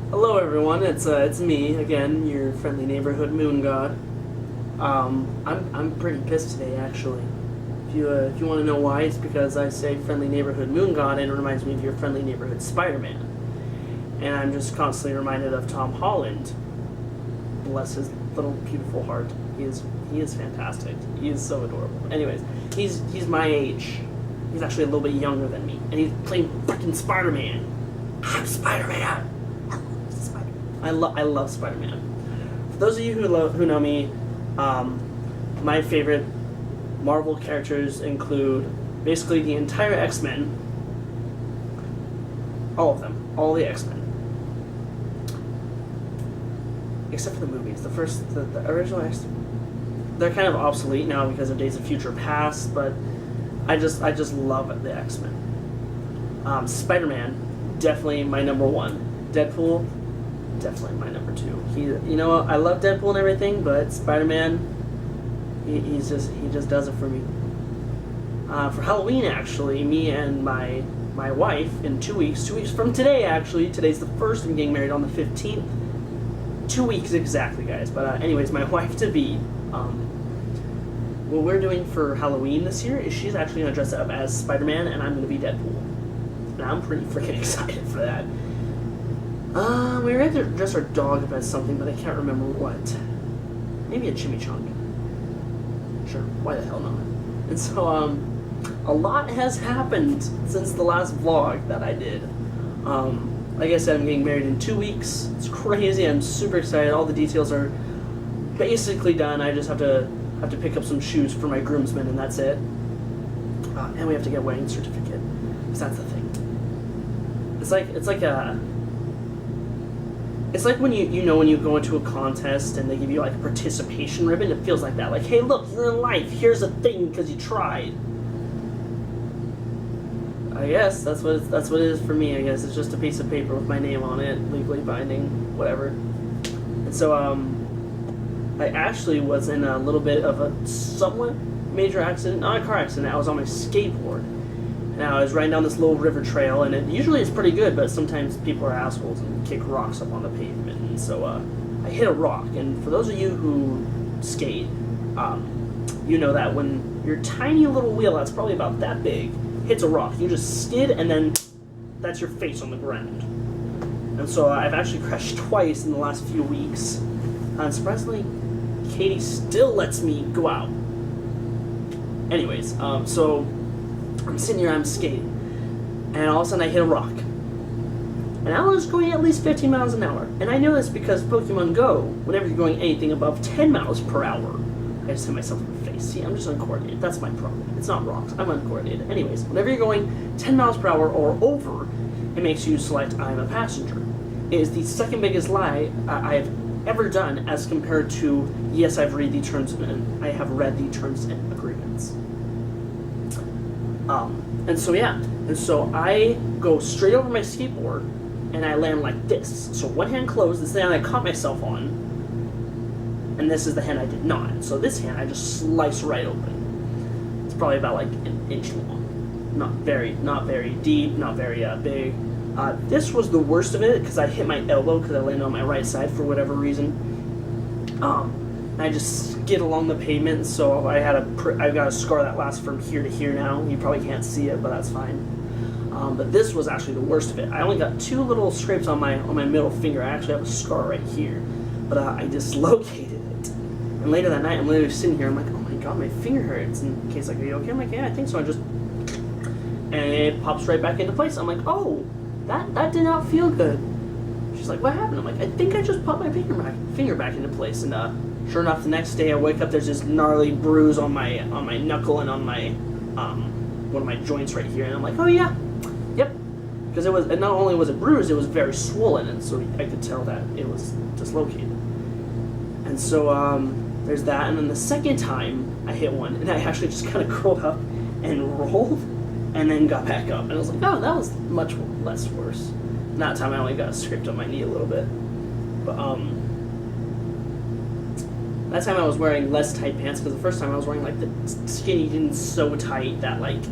Hello everyone, it's me again, your friendly neighborhood moon god. I'm pretty pissed today actually. If you want to know why, it's because I say friendly neighborhood moon god and it reminds me of your friendly neighborhood Spider-Man. And I'm just constantly reminded of Tom Holland. Bless his little beautiful heart. He is fantastic. He is so adorable. Anyways, he's my age. He's actually a little bit younger than me, and he's playing fucking Spider-Man. I'm Spider-Man. I love Spider-Man. For those of you who know me, my favorite Marvel characters include basically the entire X-Men, all of them, all the X-Men, except for the movies. The original X-Men, they're kind of obsolete now because of Days of Future Past, but I just love the X-Men. Spider-Man, definitely my number one. Deadpool, definitely my number two. I love Deadpool and everything, but Spider-Man, he just does it for me. For Halloween, actually, me and my wife in 2 weeks, 2 weeks from today, actually, today's the 1st, I'm getting married on the 15th. 2 weeks exactly, guys. But anyways, my wife-to-be, what we're doing for Halloween this year is she's actually going to dress up as Spider-Man, and I'm going to be Deadpool. And I'm pretty freaking excited for that. We were going to dress our dog up as something, but I can't remember what. Maybe a chimichanga. Sure, why the hell not? And so, a lot has happened since the last vlog that I did. Like I said, I'm getting married in 2 weeks. It's crazy. I'm super excited. All the details are basically done. I just have to pick up some shoes for my groomsmen, and that's it. And we have to get a wedding certificate, because that's the thing. It's like when when you go into a contest and they give you like a participation ribbon. It feels like that. Like, hey, look, you're in life. Here's a thing because you tried. I guess that's what it is for me. I guess it's just a piece of paper with my name on it, legally binding, whatever. And so I actually was in a little bit of a somewhat major accident, not a car accident. I was on my skateboard, and I was riding down this little river trail, and it usually is pretty good, but sometimes people are assholes and kick rocks up on the pavement, and so I hit a rock. And for those of you who skate, you know that when your tiny little wheel, that's probably about that big, hits a rock, you just skid, and then that's your face on the ground. And so I've actually crashed twice in the last few weeks, and surprisingly, Katie still lets me go out. Anyways, so I'm sitting here, I'm skating, and all of a sudden I hit a rock. And I was going at least 15 miles an hour. And I know this because Pokemon Go, whenever you're going anything above 10 miles per hour, I just hit myself in the face. See, I'm just uncoordinated. That's my problem. It's not rocks. I'm uncoordinated. Anyways, whenever you're going 10 miles per hour or over, it makes you select I'm a passenger. It is the second biggest lie I've ever done as compared to, yes, I have read the terms and agreements. And so I go straight over my skateboard and I land like this. So one hand closed, this hand I caught myself on, and this is the hand I did not. So this hand I just slice right open. It's probably about like an inch long. Not very deep, not very big. This was the worst of it because I hit my elbow because I landed on my right side for whatever reason. And I just skid along the pavement, so I've got a scar that lasts from here to here now. You probably can't see it, but that's fine. But this was actually the worst of it. I only got 2 little scrapes on my middle finger. I actually have a scar right here, but I dislocated it. And later that night, I'm literally sitting here. I'm like, oh my god, my finger hurts. And Kate's like, are you okay? I'm like, yeah, I think so. And it pops right back into place. I'm like, oh, that did not feel good. She's like, what happened? I'm like, I think I just popped my finger back into place. And sure enough, the next day I wake up, there's this gnarly bruise on my knuckle and on my one of my joints right here. And I'm like, oh yeah, yep. Because it not only was it bruised, it was very swollen, and so I could tell that it was dislocated. And so there's that. And then the second time I hit one, and I actually just kind of curled up and rolled, and then got back up. And I was like, oh, that was much less worse. And that time I only got scraped on my knee a little bit. But that time I was wearing less tight pants, because the first time I was wearing like the skinny jeans so tight that like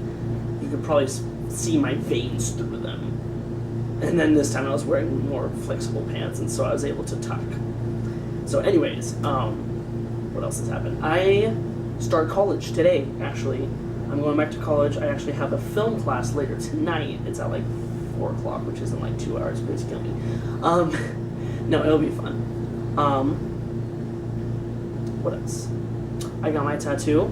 you could probably see my veins through them. And then this time I was wearing more flexible pants, and so I was able to tuck. So anyways, what else has happened? I start college today, actually. I'm going back to college. I actually have a film class later tonight. It's at like 4 o'clock, which is in like 2 hours, please kill me. No, it'll be fun. What else? I got my tattoo.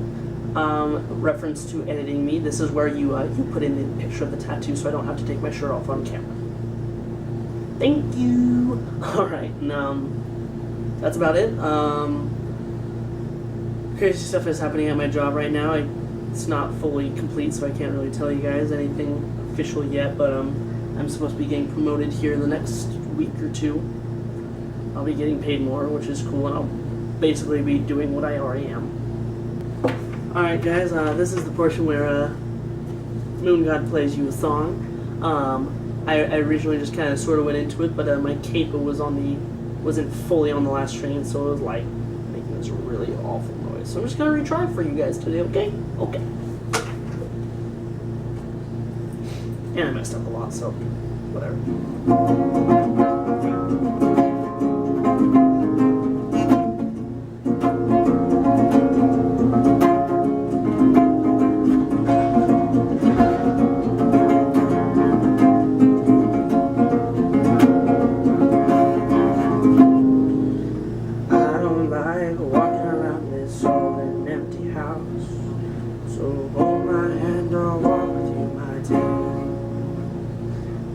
Reference to editing me. This is where you put in the picture of the tattoo so I don't have to take my shirt off on camera. Thank you. Alright, and that's about it. Crazy stuff is happening at my job right now. It's not fully complete, so I can't really tell you guys anything official yet, but I'm supposed to be getting promoted here in the next week or two. I'll be getting paid more, which is cool, and I'll basically be doing what I already am. Alright guys, this is the portion where Moon God plays you a song. I originally just kind of sort of went into it, but my capo wasn't fully on the last string, so it was like making this really awful noise. So I'm just gonna retry for you guys today, okay? Okay. And I messed up a lot, so whatever.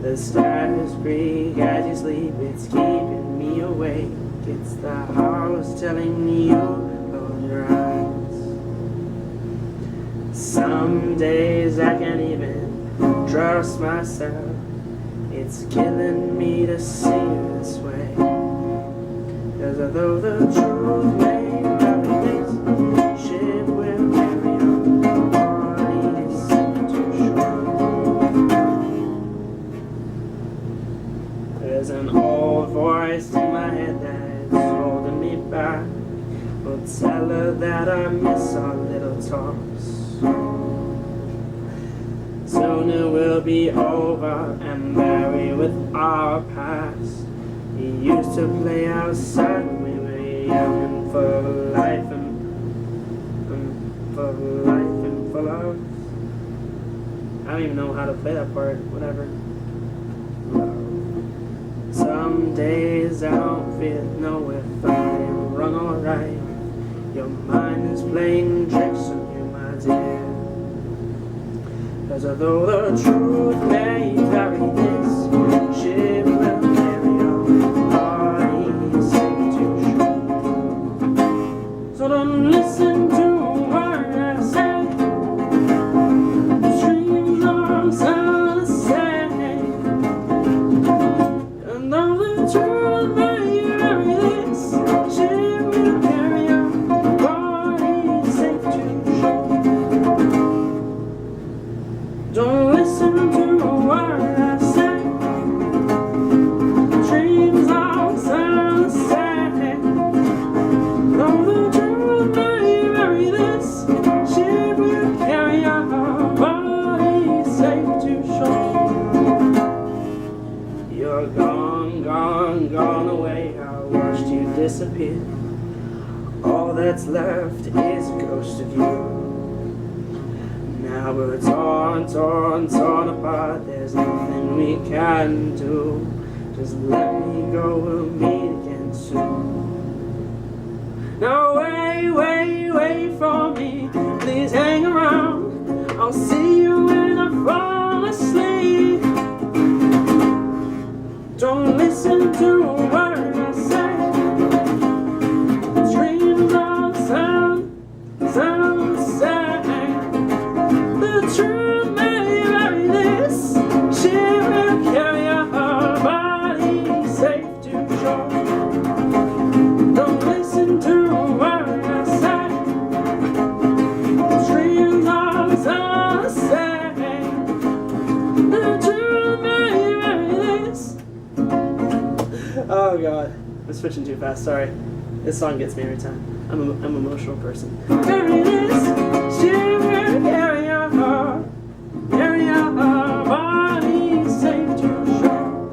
The stars breathe as you sleep, it's keeping me awake. It's the house telling me close your eyes. Some days I can't even trust myself. It's killing me to see you this way. 'Cause although the truth may vary, this ship will carry on. There's an old voice in my head that's holding me back. Will tell her that I miss our little talks. Soon it will be over and buried with our past. We used to play outside when we were young and full of life and full of. I don't even know how to play that part. Whatever. Some days I don't know if I am wrong or right. Your mind is playing tricks on you, my dear. 'Cause although the truth may vary, this ship will carry on. Bodies safe to shore. So don't listen to what I say. Dreams are sunset. Don't listen to what I say. Dreams are sunset. Though the truth may vary, this ship will carry our bodies safe to shore. You're gone, gone, gone away. I watched you disappear. All that's left is a ghost of you. Now we're torn, torn, torn apart. There's nothing we can do. Just let me go, we'll meet again soon. Now wait for me. Please hang around. I'll see you when I fall asleep. Don't listen to what I say. Dreams are sunset. The truth may vary, this ship will carry our body safe to shore. Don't listen to what I say. Dreams are sunset. The truth may vary, this. Oh God, I'm switching too fast. Sorry, this song gets me every time. I'm an emotional person. Vary this ship will carry our body safe to shore.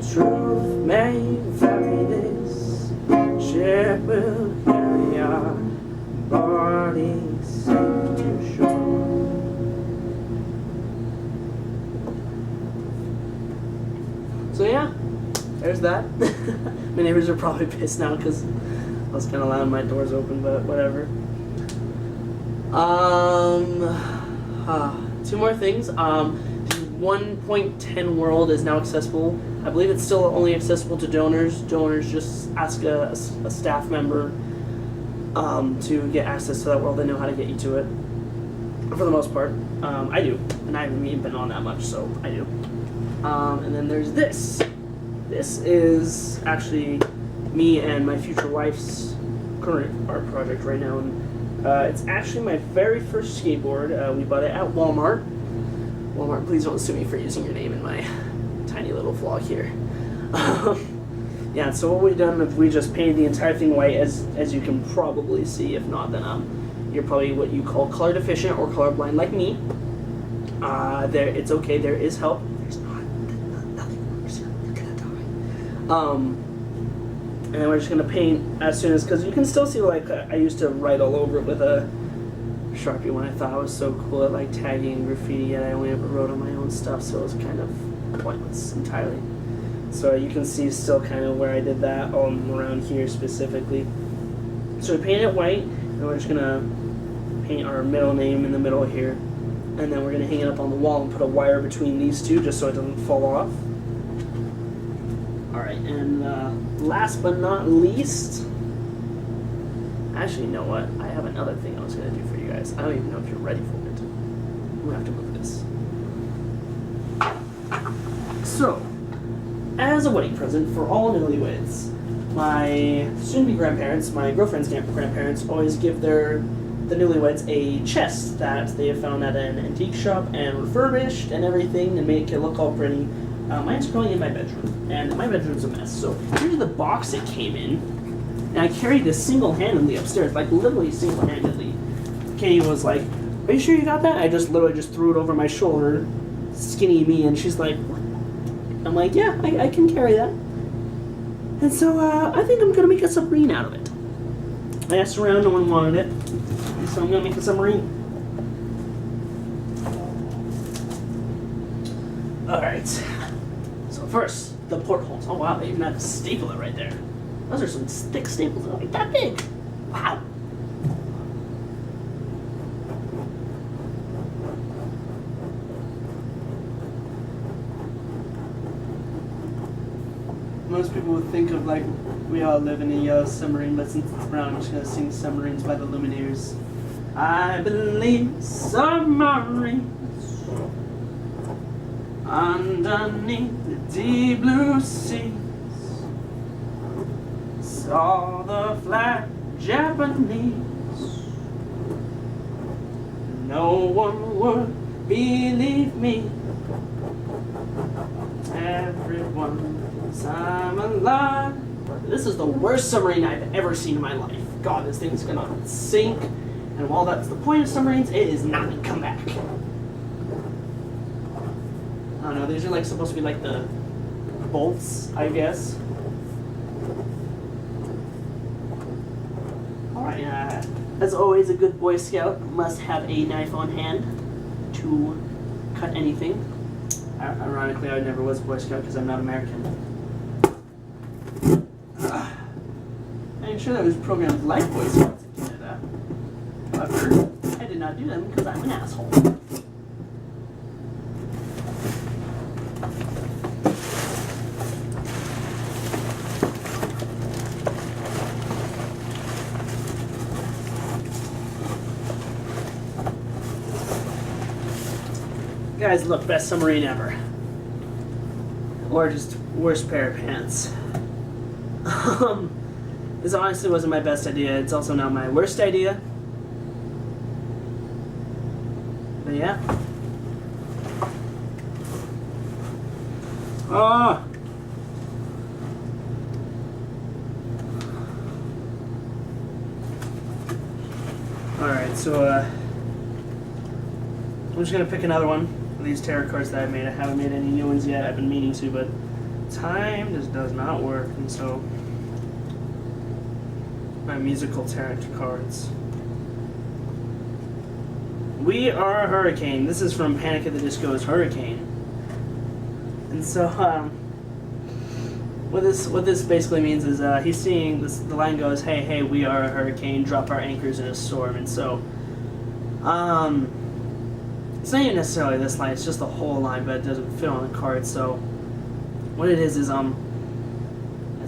Truth may vary, this ship will carry our bodies safe to shore. So yeah, there's that. My neighbors are probably pissed now because I was kind of loud and my door's open, but whatever. Two more things. The 1.10 world is now accessible. I believe it's still only accessible to donors. Donors just ask a staff member to get access to that world. They know how to get you to it. For the most part. I do. And I haven't even been on that much, so I do. And then there's this. This is actually me and my future wife's current art project right now. And it's actually my very first skateboard. We bought it at Walmart. Walmart, please don't sue me for using your name in my tiny little vlog here. Yeah, so what we've done is we just painted the entire thing white, as you can probably see. If not, then you're probably what you call color deficient or colorblind like me. It's okay, there is help. There's not, nothing works here. You're gonna die. And then we're just gonna paint as soon as, because you can still see, like, I used to write all over it with a Sharpie when I thought I was so cool at, like, tagging graffiti, yet I only ever wrote on my own stuff, so it was kind of pointless entirely. So you can see still kind of where I did that around here specifically. So we painted it white, and we're just gonna paint our middle name in the middle here, and then we're gonna hang it up on the wall and put a wire between these two just so it doesn't fall off. Alright, and last but not least, actually, you know what? I have another thing I was gonna do for you guys. I don't even know if you're ready for it. I'm gonna have to move this. So, as a wedding present for all newlyweds, my soon-to-be grandparents, my girlfriend's grandparents, always give the newlyweds a chest that they have found at an antique shop and refurbished and everything and make it look all pretty. Mine's currently in my bedroom, and my bedroom's a mess. So here's the box it came in, and I carried this single-handedly upstairs, like literally single-handedly. Katie was like, "Are you sure you got that?" I just literally just threw it over my shoulder, skinny me, and she's like, "What?" I'm like, "Yeah, I can carry that." And so I think I'm gonna make a submarine out of it. I asked around, no one wanted it, so I'm gonna make a submarine. Alright, so first, the portholes. Oh wow, they even have to staple it right there. Those are some thick staples, they're like that big. Wow. Most people would think of, like, we all live in a yellow submarine, but since it's brown, I'm just gonna sing Submarines by the Lumineers. I believe submarines underneath the deep blue seas. Saw the flag Japanese. No one would believe me. Everyone thinks I'm alive. This is the worst submarine I've ever seen in my life. God, this thing's gonna sink. And while that's the point of submarines, it is not gonna come back. I don't know, these are like supposed to be like the bolts, I guess. Alright, as always, a good Boy Scout must have a knife on hand to cut anything. Ironically, I never was a Boy Scout because I'm not American. I'm sure that was programmed like Boy Scouts in Canada. However, I did not do them because I'm an asshole. Guys, look, best submarine ever. Or just worst pair of pants. This honestly wasn't my best idea. It's also not my worst idea. But yeah. Oh! Alright, so I'm just gonna pick another one. These tarot cards that I made. I haven't made any new ones yet. I've been meaning to, but time just does not work, and so my musical tarot cards. We are a hurricane. This is from Panic at the Disco's Hurricane. And so, what this basically means is he's seeing this. The line goes, "Hey, hey, we are a hurricane. Drop our anchors in a storm." And so, it's not even necessarily this line. It's just the whole line, but it doesn't fit on the card. So, what it is it's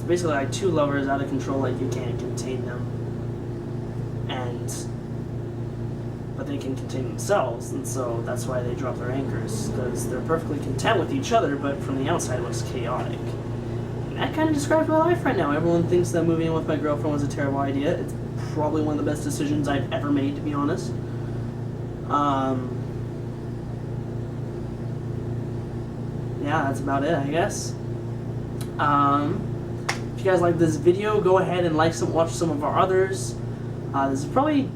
basically like two lovers out of control, like you can't contain them, but they can contain themselves, and so that's why they drop their anchors, because they're perfectly content with each other, but from the outside it looks chaotic. And that kind of describes my life right now. Everyone thinks that moving in with my girlfriend was a terrible idea. It's probably one of the best decisions I've ever made, to be honest. Yeah, that's about it, I guess. If you guys like this video, go ahead and watch some of our others. This is probably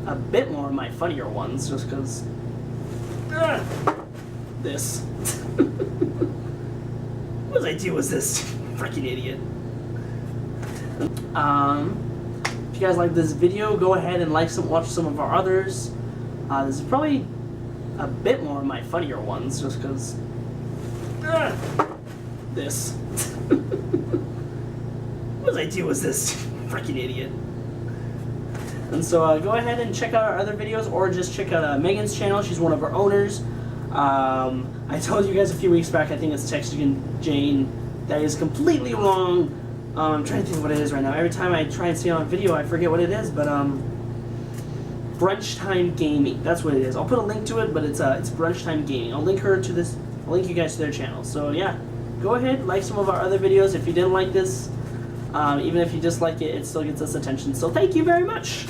a bit more of my funnier ones, just because this. What did I do with this freaking idiot? If you guys like this video, go ahead and watch some of our others. This is probably a bit more of my funnier ones, just because this. What did I do with this freaking idiot? And so go ahead and check out our other videos, or just check out Megan's channel. She's one of our owners. I told you guys a few weeks back, I think it's Texting Jane. That is completely wrong. I'm trying to think of what it is right now. Every time I try and see it on video, I forget what it is, but Brunch Time Gaming. That's what it is. I'll put a link to it, but it's Brunch Time Gaming. I'll link her to this. I'll link you guys to their channel. So yeah, go ahead, like some of our other videos. If you didn't like this, even if you dislike it, it still gets us attention. So thank you very much.